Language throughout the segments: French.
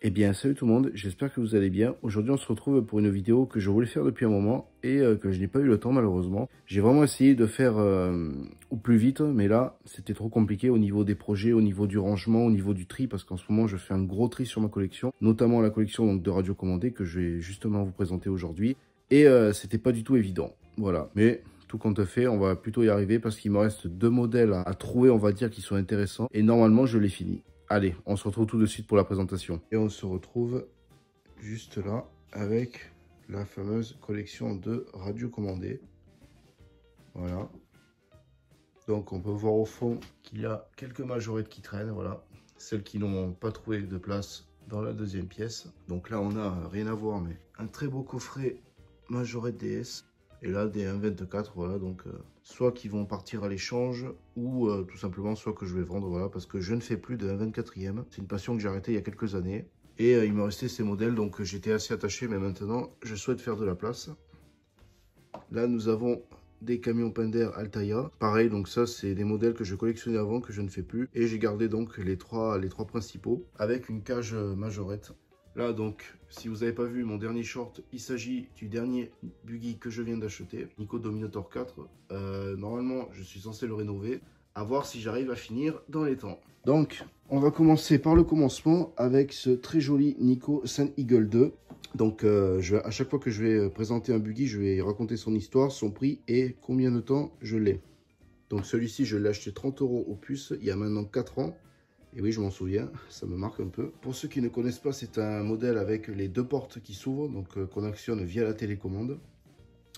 Eh bien, salut tout le monde, j'espère que vous allez bien. Aujourd'hui, on se retrouve pour une vidéo que je voulais faire depuis un moment et que je n'ai pas eu le temps malheureusement. J'ai vraiment essayé de faire au plus vite, mais là, c'était trop compliqué au niveau des projets, au niveau du rangement, au niveau du tri, parce qu'en ce moment, je fais un gros tri sur ma collection, notamment la collection donc, de radiocommandés que je vais justement vous présenter aujourd'hui. Et c'était pas du tout évident, voilà. Mais tout compte fait, on va plutôt y arriver parce qu'il me reste 2 modèles à trouver, on va dire, qui sont intéressants. Et normalement, je les finis. Allez, on se retrouve tout de suite pour la présentation. Et on se retrouve juste là avec la fameuse collection de radiocommandés. Voilà. Donc on peut voir au fond qu'il y a quelques majorettes qui traînent, voilà. Celles qui n'ont pas trouvé de place dans la deuxième pièce. Donc là on a rien à voir, mais un très beau coffret majorette DS. Et là des 1,24, voilà, donc soit qui vont partir à l'échange ou tout simplement soit que je vais vendre, voilà, parce que je ne fais plus de 1,24e. C'est une passion que j'ai arrêtée il y a quelques années. Et il me restait ces modèles, donc j'étais assez attaché, mais maintenant je souhaite faire de la place. Là nous avons des camions Pender Altaïa. Pareil, donc ça c'est des modèles que je collectionnais avant, que je ne fais plus. Et j'ai gardé donc les trois principaux, avec une cage majorette. Là donc, si vous n'avez pas vu mon dernier short, il s'agit du dernier buggy que je viens d'acheter, Nico Dominator 4. Normalement, je suis censé le rénover, à voir si j'arrive à finir dans les temps. Donc, on va commencer par le commencement avec ce très joli Nico Sun Eagle 2. Donc, à chaque fois que je vais présenter un buggy, je vais raconter son histoire, son prix et combien de temps je l'ai. Donc, celui-ci, je l'ai acheté 30 € au puce il y a maintenant 4 ans. Et oui, je m'en souviens, ça me marque un peu. Pour ceux qui ne connaissent pas, c'est un modèle avec les 2 portes qui s'ouvrent, donc qu'on actionne via la télécommande.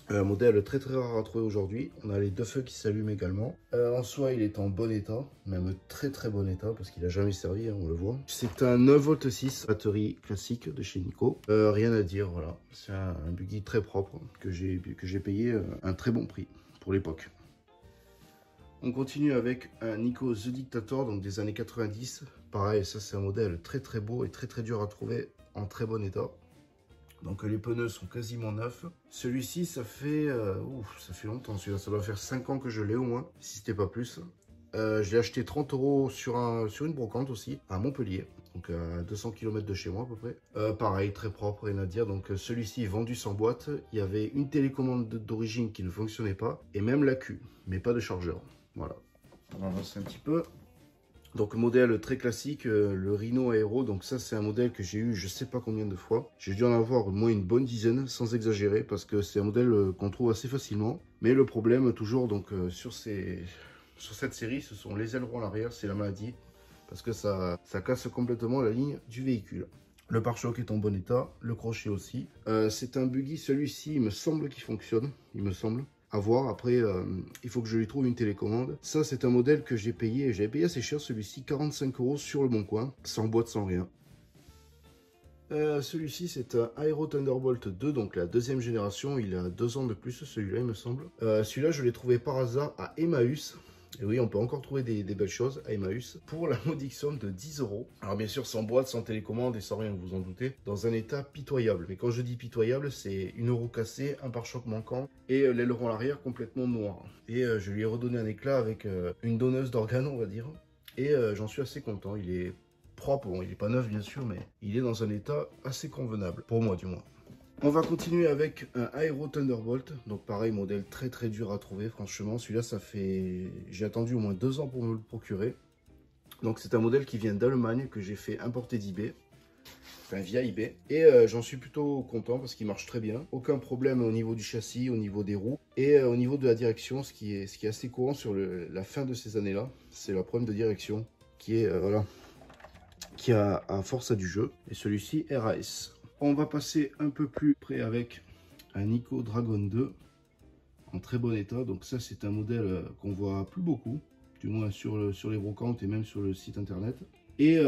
Un modèle très rare à trouver aujourd'hui. On a les 2 feux qui s'allument également. En soi, il est en bon état, même très bon état, parce qu'il n'a jamais servi, hein, on le voit. C'est un 9,6 V batterie classique de chez Nico. Rien à dire, voilà. C'est un buggy très propre que j'ai payé un très bon prix pour l'époque. On continue avec un Nico The Dictator, donc des années 90. Pareil, ça c'est un modèle très beau et très dur à trouver, en très bon état. Donc les pneus sont quasiment neufs. Celui-ci, ça fait longtemps, celui-là, ça doit faire 5 ans que je l'ai au moins, si c'était pas plus. Je l'ai acheté 30 € sur une brocante aussi, à Montpellier, donc à 200 km de chez moi à peu près. Pareil, très propre, rien à dire. Donc celui-ci vendu sans boîte, il y avait une télécommande d'origine qui ne fonctionnait pas, et même l'accu, mais pas de chargeur. Voilà, on avance un petit peu. Donc modèle très classique, le Rhino Aero. Donc ça c'est un modèle que j'ai eu je sais pas combien de fois. J'ai dû en avoir au moins une bonne dizaine sans exagérer, parce que c'est un modèle qu'on trouve assez facilement. Mais le problème toujours donc sur cette série, ce sont les ailerons à l'arrière, c'est la maladie. Parce que ça casse complètement la ligne du véhicule. Le pare-choc est en bon état, le crochet aussi. C'est un buggy, celui-ci il me semble qu'il fonctionne, il me semble. À voir, après il faut que je lui trouve une télécommande. Ça c'est un modèle que j'ai payé, j'avais payé assez cher celui-ci, 45 € sur le bon coin, sans boîte, sans rien. Celui-ci c'est un Aero Thunderbolt 2, donc la deuxième génération, il a 2 ans de plus celui-là il me semble. Celui-là je l'ai trouvé par hasard à Emmaüs. Et oui, on peut encore trouver des belles choses à Emmaüs pour la modique somme de 10 €. Alors bien sûr, sans boîte, sans télécommande et sans rien, vous en doutez, dans un état pitoyable. Mais quand je dis pitoyable, c'est 1 € cassé, un pare-choc manquant et l'aileron arrière complètement noir. Et je lui ai redonné un éclat avec une donneuse d'organes, on va dire. Et j'en suis assez content. Il est propre, bon, il n'est pas neuf bien sûr, mais il est dans un état assez convenable, pour moi du moins. On va continuer avec un Aero Thunderbolt, donc pareil, modèle très dur à trouver, franchement. Celui-là, j'ai attendu au moins 2 ans pour me le procurer. Donc c'est un modèle qui vient d'Allemagne, que j'ai fait importer d'eBay, enfin via eBay. Et j'en suis plutôt content parce qu'il marche très bien. Aucun problème au niveau du châssis, au niveau des roues et au niveau de la direction, ce qui est assez courant sur la fin de ces années-là. C'est la problème de direction qui est, voilà, qui a force à du jeu. Et celui-ci, RAS. On va passer un peu plus près avec un Nico Dragon 2 en très bon état. Donc ça c'est un modèle qu'on voit plus beaucoup, du moins sur les brocantes et même sur le site internet. Et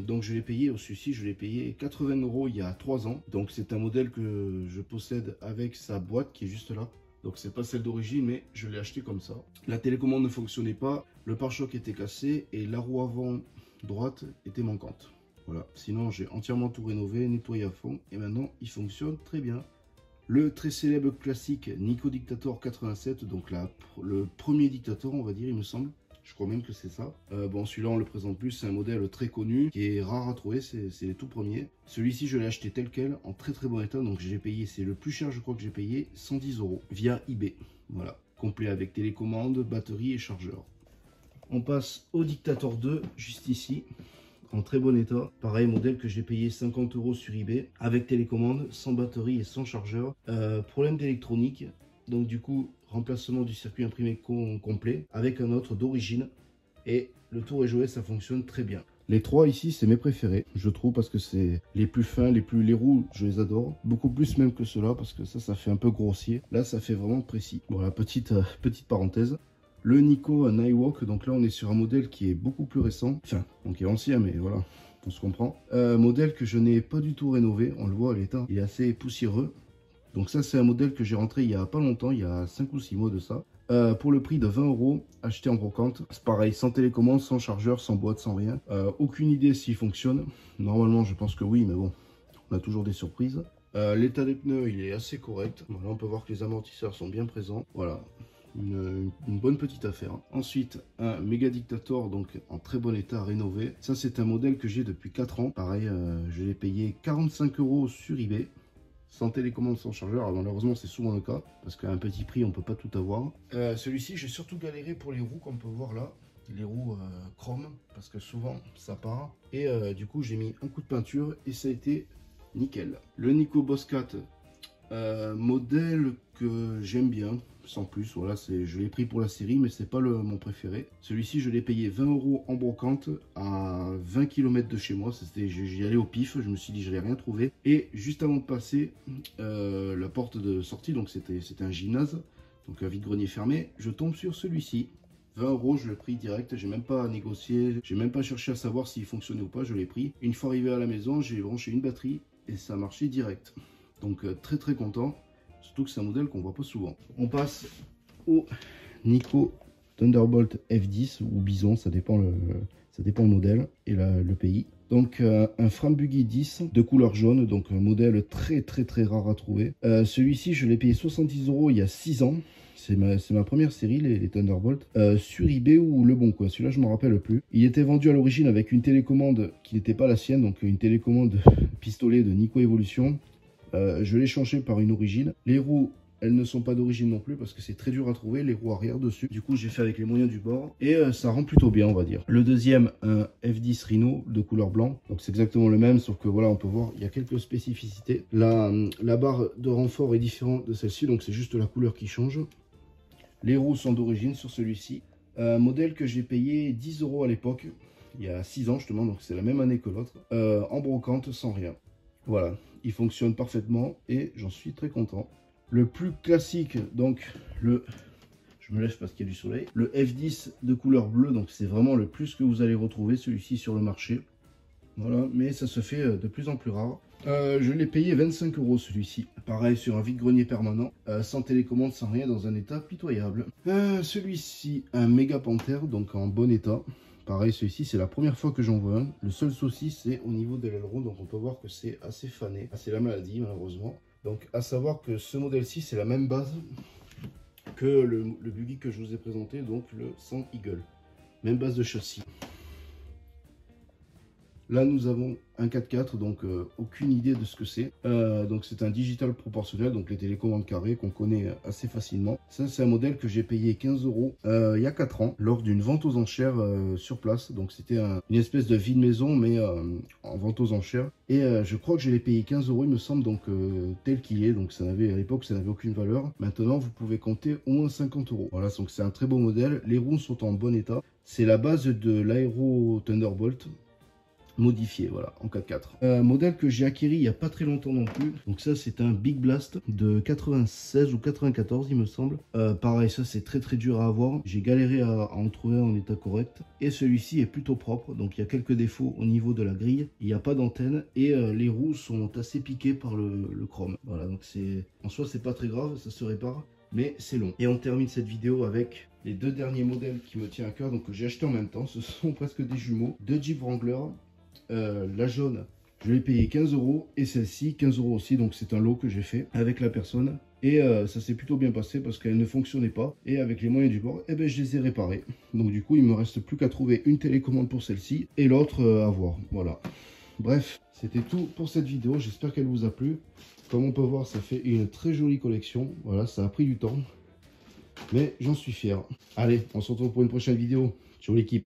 donc je l'ai payé, celui-ci je l'ai payé 80 € il y a 3 ans. Donc c'est un modèle que je possède avec sa boîte qui est juste là. Donc c'est pas celle d'origine, mais je l'ai acheté comme ça. La télécommande ne fonctionnait pas, le pare-choc était cassé et la roue avant droite était manquante. Voilà, sinon j'ai entièrement tout rénové, nettoyé à fond et maintenant il fonctionne très bien. Le très célèbre classique Nico Dictator 87, donc le premier Dictator on va dire il me semble. Je crois même que c'est ça. Bon, celui-là, on le présente plus. C'est un modèle très connu, qui est rare à trouver. C'est les tout premiers. Celui-ci, je l'ai acheté tel quel, en très très bon état. Donc, j'ai payé, c'est le plus cher, je crois que j'ai payé 110 € via eBay. Voilà. Complet avec télécommande, batterie et chargeur. On passe au Dictator 2, juste ici. En très bon état. Pareil, modèle que j'ai payé 50 € sur eBay. Avec télécommande, sans batterie et sans chargeur. Problème d'électronique. Donc, du coup, remplacement du circuit imprimé complet avec un autre d'origine et le tour est joué, ça fonctionne très bien. Les trois ici, c'est mes préférés, je trouve, parce que c'est les plus fins, les roues, je les adore. Beaucoup plus même que ceux-là, parce que ça fait un peu grossier. Là, ça fait vraiment précis. Voilà, petite parenthèse. Le Nico Nighthawk, donc là, on est sur un modèle qui est beaucoup plus récent. Enfin, donc il est ancien, mais voilà, on se comprend. Modèle que je n'ai pas du tout rénové, on le voit à l'état, il est assez poussiéreux. Donc ça, c'est un modèle que j'ai rentré il y a pas longtemps, il y a 5 ou 6 mois de ça. Pour le prix de 20 €, acheté en brocante. C'est pareil, sans télécommande, sans chargeur, sans boîte, sans rien. Aucune idée s'il fonctionne. Normalement, je pense que oui, mais bon, on a toujours des surprises. L'état des pneus, il est assez correct. Voilà, on peut voir que les amortisseurs sont bien présents. Voilà, une bonne petite affaire. Ensuite, un Mega Dictator, donc en très bon état, rénové. Ça, c'est un modèle que j'ai depuis 4 ans. Pareil, je l'ai payé 45 € sur eBay. Sans télécommande, sans chargeur. Alors, malheureusement, c'est souvent le cas, parce qu'à un petit prix, on ne peut pas tout avoir. Celui-ci, j'ai surtout galéré pour les roues, qu'on peut voir là. Les roues chrome, parce que souvent, ça part. Et du coup, j'ai mis un coup de peinture, et ça a été nickel. Le Nico Boss 4, modèle que j'aime bien, sans plus. Voilà, je l'ai pris pour la série, mais c'est pas mon préféré. Celui-ci, je l'ai payé 20 € en brocante à 20 km de chez moi. J'y allais au pif, je me suis dit je n'allais rien trouver. Et juste avant de passer la porte de sortie, donc c'était un gymnase, donc un vide-grenier fermé, je tombe sur celui-ci. 20 €, je l'ai pris direct, j'ai même pas négocié, j'ai même pas cherché à savoir s'il fonctionnait ou pas, je l'ai pris. Une fois arrivé à la maison, j'ai branché une batterie et ça a marché direct. Donc très très content. Surtout que c'est un modèle qu'on voit pas souvent. On passe au Nico Thunderbolt F10 ou Bison, ça dépend le modèle et le pays. Donc un Frambuggy 10 de couleur jaune, donc un modèle très très très rare à trouver. Celui-ci, je l'ai payé 70 € il y a 6 ans. C'est ma première série, les Thunderbolt, sur eBay ou Le Bon Coin. Celui-là, je ne me rappelle plus. Il était vendu à l'origine avec une télécommande qui n'était pas la sienne, donc une télécommande pistolet de Nico Evolution. Je l'ai changé par une origine. Les roues, elles ne sont pas d'origine non plus parce que c'est très dur à trouver, les roues arrière dessus. Du coup, j'ai fait avec les moyens du bord et ça rend plutôt bien, on va dire. Le deuxième, un F10 Rhino de couleur blanc. Donc c'est exactement le même, sauf que voilà, on peut voir, il y a quelques spécificités. La barre de renfort est différente de celle-ci, donc c'est juste la couleur qui change. Les roues sont d'origine sur celui-ci. Modèle que j'ai payé 10 € à l'époque, il y a 6 ans justement, donc c'est la même année que l'autre. En brocante, sans rien. Voilà, il fonctionne parfaitement et j'en suis très content. Le plus classique, donc je me lève parce qu'il y a du soleil. Le F10 de couleur bleue, donc c'est vraiment le plus que vous allez retrouver, celui-ci sur le marché. Voilà, mais ça se fait de plus en plus rare. Je l'ai payé 25 € celui-ci. Pareil, sur un vide-grenier permanent, sans télécommande, sans rien, dans un état pitoyable. Celui-ci, un Mega Panther, donc en bon état. Pareil, celui-ci, c'est la première fois que j'en vois un. Le seul souci, c'est au niveau de l'aileron. Donc, on peut voir que c'est assez fané. C'est la maladie, malheureusement. Donc, à savoir que ce modèle-ci, c'est la même base que le buggy que je vous ai présenté, donc le Sand Eagle. Même base de châssis. Là, nous avons un 4x4, donc aucune idée de ce que c'est. Donc c'est un digital proportionnel, donc les télécommandes carrées qu'on connaît assez facilement. Ça, c'est un modèle que j'ai payé 15 € il y a 4 ans, lors d'une vente aux enchères sur place. Donc c'était une espèce de vide maison, mais en vente aux enchères. Et je crois que je l'ai payé 15 €, il me semble, donc tel qu'il est. Donc à l'époque, ça n'avait aucune valeur. Maintenant, vous pouvez compter au moins 50 €. Voilà, donc c'est un très beau modèle. Les roues sont en bon état. C'est la base de l'Aero Thunderbolt. Modifié, voilà, en 4x4. Modèle que j'ai acquis il n'y a pas très longtemps non plus. Donc ça, c'est un Big Blast de 96 ou 94, il me semble. Pareil, ça, c'est très très dur à avoir. J'ai galéré à en trouver en état correct. Et celui-ci est plutôt propre. Donc il y a quelques défauts au niveau de la grille. Il n'y a pas d'antenne. Et les roues sont assez piquées par le chrome. Voilà, donc en soi, c'est pas très grave, ça se répare. Mais c'est long. Et on termine cette vidéo avec les deux derniers modèles qui me tiennent à cœur. Donc que j'ai acheté en même temps. Ce sont presque des jumeaux. Deux Jeep Wrangler. La jaune Je l'ai payé 15 € et celle-ci 15 € aussi. Donc c'est un lot que j'ai fait avec la personne. Et ça s'est plutôt bien passé parce qu'elle ne fonctionnait pas. Et avec les moyens du bord, eh ben, je les ai réparés. Donc du coup, il me reste plus qu'à trouver une télécommande pour celle-ci et l'autre à voir. Voilà. Bref, c'était tout pour cette vidéo. J'espère qu'elle vous a plu. Comme on peut voir, ça fait une très jolie collection. Voilà, ça a pris du temps. Mais j'en suis fier. Allez, on se retrouve pour une prochaine vidéo. Ciao l'équipe.